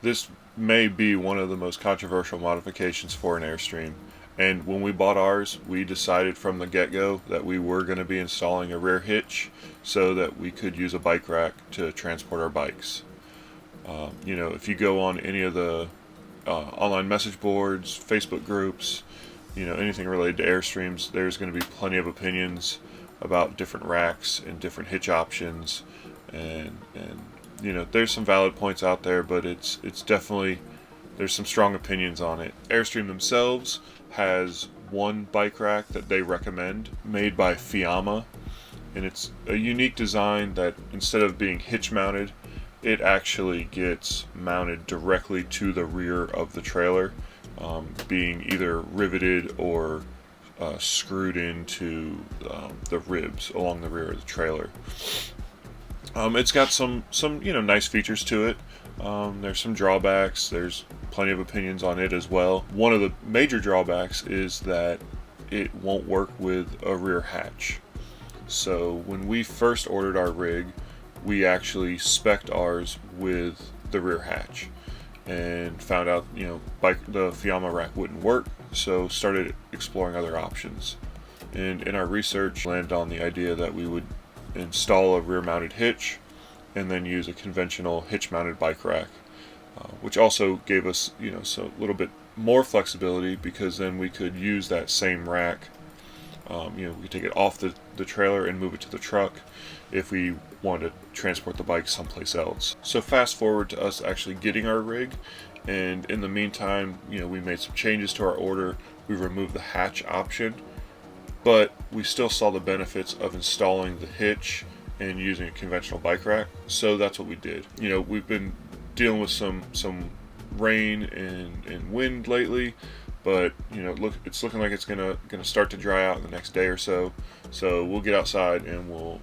This may be one of the most controversial modifications for an Airstream. And when we bought ours, we decided from the get-go that we were going to be installing a rear hitch so that we could use a bike rack to transport our bikes. If you go on any of the online message boards, Facebook groups, anything related to Airstreams, there's going to be plenty of opinions about different racks and different hitch options, and there's some valid points out there, but it's definitely, there's some strong opinions on it. Airstream themselves has one bike rack that they recommend, made by Fiamma, and it's a unique design that instead of being hitch mounted, it actually gets mounted directly to the rear of the trailer, being either riveted or screwed into the ribs along the rear of the trailer. It's got some nice features to it. There's some drawbacks. There's plenty of opinions on it as well. One of the major drawbacks is that it won't work with a rear hatch. So when we first ordered our rig, we actually spec'd ours with the rear hatch and found out the Fiamma rack wouldn't work, so started exploring other options. And in our research, landed on the idea that we would install a rear mounted hitch and then use a conventional hitch mounted bike rack, which also gave us a little bit more flexibility, because then we could use that same rack. We could take it off the trailer and move it to the truck if we wanted to transport the bike someplace else. So fast forward to us actually getting our rig, and in the meantime, we made some changes to our order. We removed the hatch option, but we still saw the benefits of installing the hitch and using a conventional bike rack. So that's what we did. We've been dealing with some rain and wind lately, but it's looking like it's gonna start to dry out in the next day or so. So we'll get outside and we'll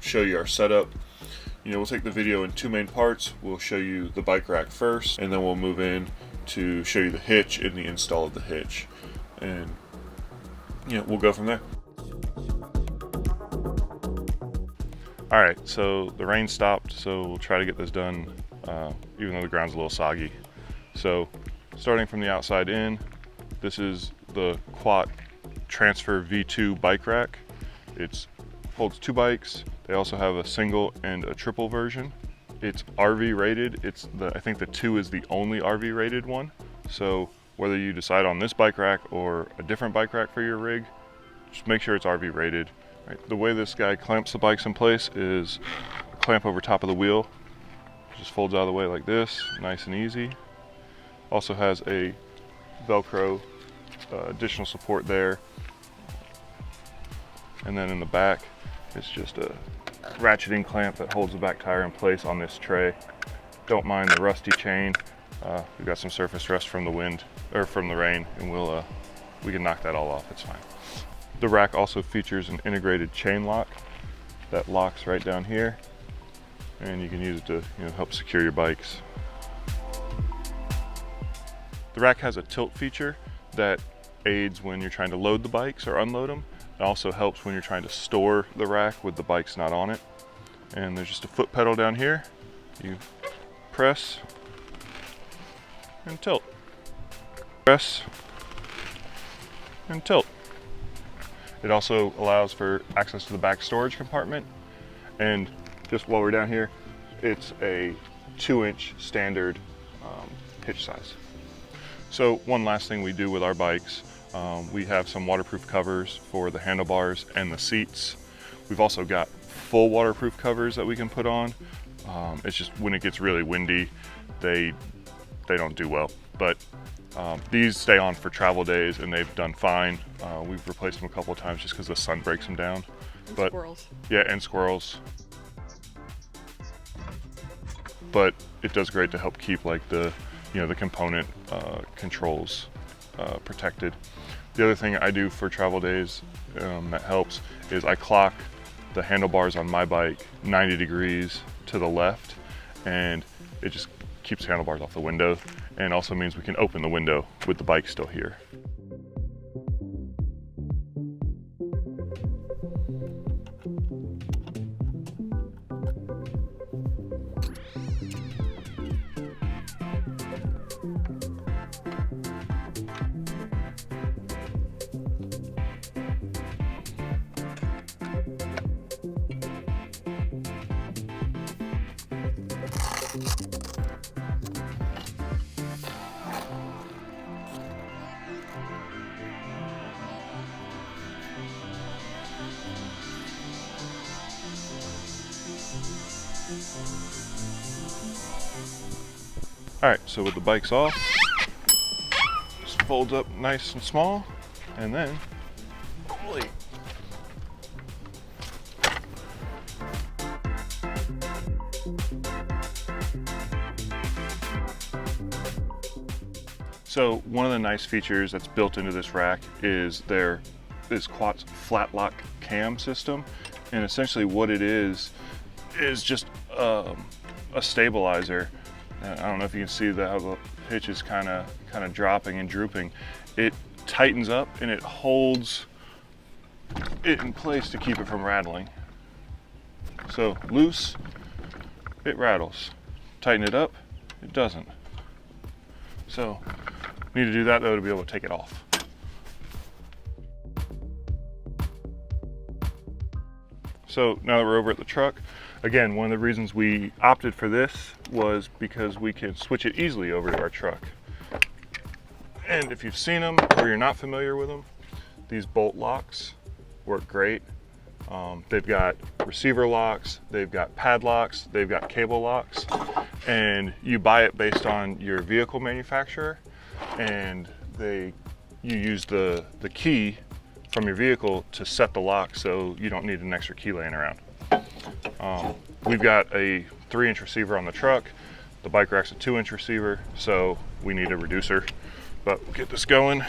show you our setup. We'll take the video in two main parts. We'll show you the bike rack first, and then we'll move in to show you the hitch and the install of the hitch, and we'll go from there. All right, so the rain stopped, so we'll try to get this done, even though the ground's a little soggy. So starting from the outside in, this is the Kuat Transfer V2 bike rack. It holds two bikes. They also have a single and a triple version. It's RV rated. I think the 2 is the only RV rated one. So whether you decide on this bike rack or a different bike rack for your rig, just make sure it's RV rated. Right. The way this guy clamps the bikes in place is a clamp over top of the wheel. Just folds out of the way like this, nice and easy. Also has a Velcro additional support there. And then in the back, it's just a ratcheting clamp that holds the back tire in place on this tray. Don't mind the rusty chain. We've got some surface rust from the wind, or from the rain, and we can knock that all off, it's fine. The rack also features an integrated chain lock that locks right down here, and you can use it to help secure your bikes. The rack has a tilt feature that aids when you're trying to load the bikes or unload them. It also helps when you're trying to store the rack with the bikes not on it. And there's just a foot pedal down here. You press and tilt. Press and tilt. It also allows for access to the back storage compartment. And just while we're down here, it's a 2-inch standard hitch size. So one last thing we do with our bikes, we have some waterproof covers for the handlebars and the seats. We've also got full waterproof covers that we can put on. It's just when it gets really windy, they don't do well. But these stay on for travel days, and they've done fine. We've replaced them a couple of times just because the sun breaks them down. And squirrels. Yeah, and squirrels. But it does great to help keep like the component controls protected. The other thing I do for travel days that helps is I clock the handlebars on my bike 90 degrees to the left, and it just keeps the handlebars off the window, and also means we can open the window with the bike still here. All right, so with the bikes off, just folds up nice and small, and then pulley. So one of the nice features that's built into this rack is this Kuat's flat lock cam system, and essentially what it is just a stabilizer. I don't know if you can see how the hitch is kind of dropping and drooping. It tightens up and it holds it in place to keep it from rattling. So loose, it rattles. Tighten it up, it doesn't. So need to do that though to be able to take it off. So now that we're over at the truck, again, one of the reasons we opted for this was because we can switch it easily over to our truck. And if you've seen them or you're not familiar with them, these bolt locks work great. They've got receiver locks, they've got padlocks, they've got cable locks, and you buy it based on your vehicle manufacturer, and you use the key from your vehicle to set the lock, so you don't need an extra key laying around. We've got a 3-inch receiver on the truck. The bike rack's a 2-inch receiver, so we need a reducer. But we'll get this going.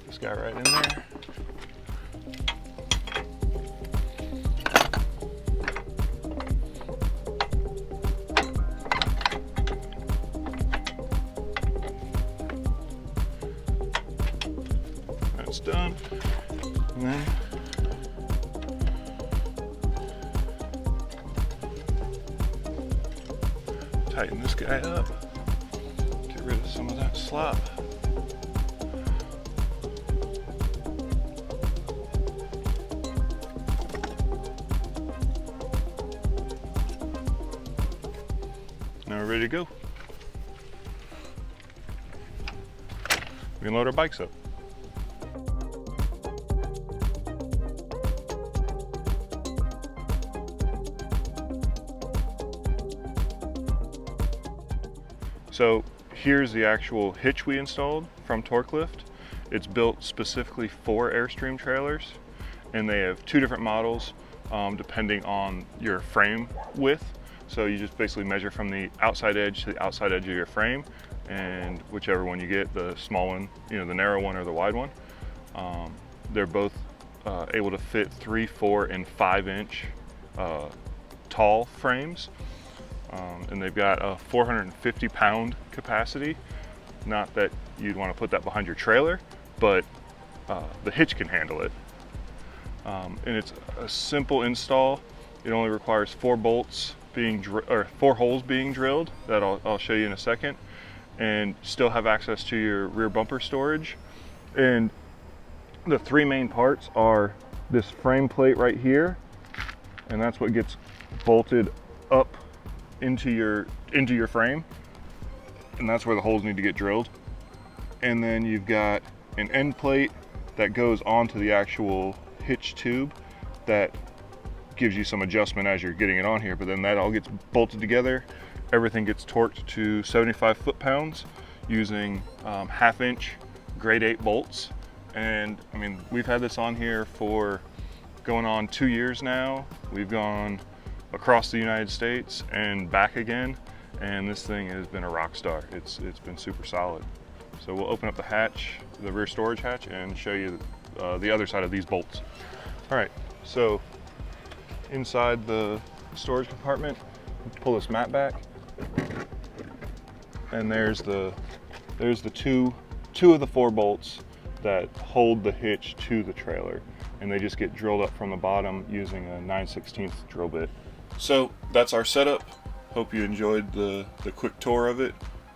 This guy right in there. That's done. And then tighten this guy up. Get rid of some of that slop. Now we're ready to go. We can load our bikes up. So here's the actual hitch we installed from TorkLift. It's built specifically for Airstream trailers, and they have 2 different models depending on your frame width. So you just basically measure from the outside edge to the outside edge of your frame, and whichever one you get, the small one, the narrow one or the wide one. They're both able to fit 3, 4, and 5-inch tall frames. And they've got a 450-pound capacity. Not that you'd want to put that behind your trailer, but the hitch can handle it. And it's a simple install. It only requires 4 bolts being 4 holes being drilled that I'll show you in a second, and still have access to your rear bumper storage. And the 3 main parts are this frame plate right here, and that's what gets bolted up into your frame, and that's where the holes need to get drilled. And then you've got an end plate that goes onto the actual hitch tube that gives you some adjustment as you're getting it on here, but then that all gets bolted together. Everything gets torqued to 75 foot-pounds using 1/2-inch grade 8 bolts. And I mean, we've had this on here for going on 2 years now. We've gone across the United States and back again, and this thing has been a rock star. It's been super solid. So we'll open up the hatch, the rear storage hatch, and show you the other side of these bolts. All right, so inside the storage compartment, pull this mat back, and there's the two of the 4 bolts that hold the hitch to the trailer, and they just get drilled up from the bottom using a 9/16 drill bit. So that's our setup. Hope you enjoyed the quick tour of it.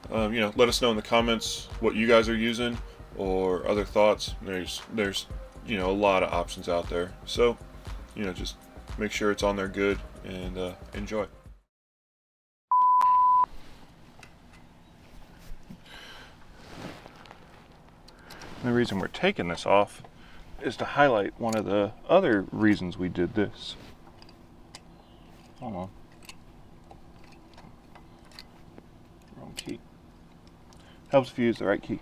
Let us know in the comments what you guys are using or other thoughts. There's a lot of options out there. So, just make sure it's on there good, and enjoy. The reason we're taking this off is to highlight one of the other reasons we did this. Hold on. Wrong key. Helps if you use the right key.